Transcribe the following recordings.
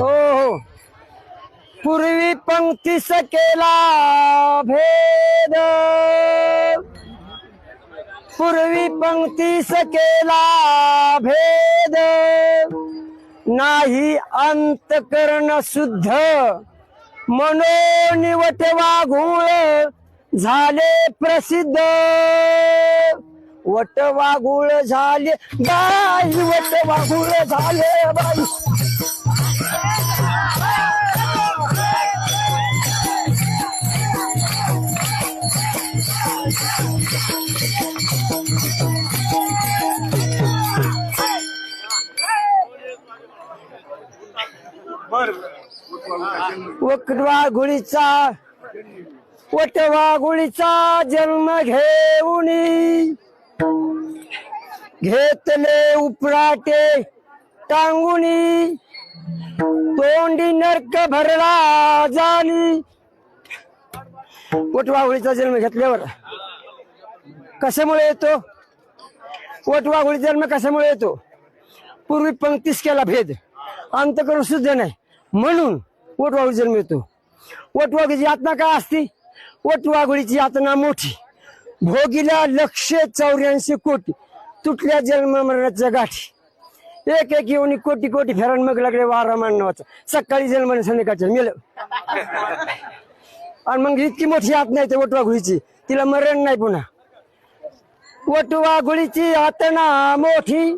हो हो. पूर्वी पंक्तीस केला भेद, पूर्वी पंक्तीस केला भेद, नाही अंतकरण शुद्ध मनोनिवट वाघूळ झाले प्रसिद्ध. वट वाघूळ झाले बाई, वट वाघूळ झाले बाई. वटवाघुळीचा जन्म घेऊनी घेतले उपराटे टांगुनी, तोंडी नरक भरला झाली. वटवाघुळीचा जन्म घेतल्यावर कशामुळे येतो? वटवाघुळी जन्म कशामुळे येतो? पूर्वी पंक्तीस केला भेद, अंतकरण शुद्ध नाही म्हणून वटवाघुळी जन्म येतो. वटवाघुळीची यातना काय असती? वटवाघुळीची यातना मोठी, भोगीला 184 कोटी, तुटल्या जन्म मरणाच्या गाठी. एक एक येऊन कोटी कोटी फेरान मग लागले वारा मानवाचा. सकाळी जन्म संध्याकाळच्या मेलं. आणि मग इतकी मोठी यातना येते वटवाघुळीची, तिला मरण नाही पुन्हा. वटवाघुळीची यातना मोठी,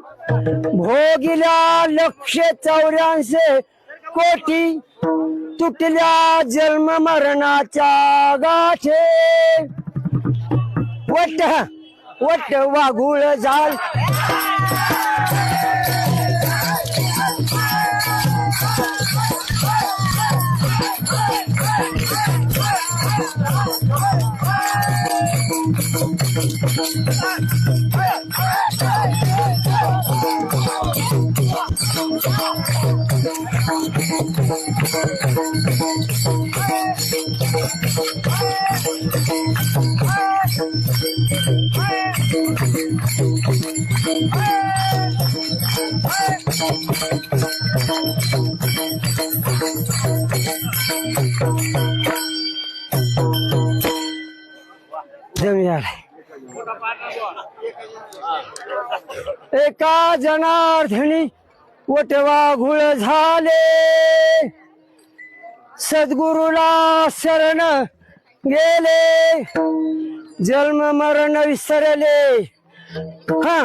भोगीला 184 कोटी, तुटल्या जन्म मरणाच्या गाठे. वट वाघूळ झाल एका जनार्दनी वटवाघूळ झाले, सद्गुरूला शरण गेले, जन्म मरण विसरले. हा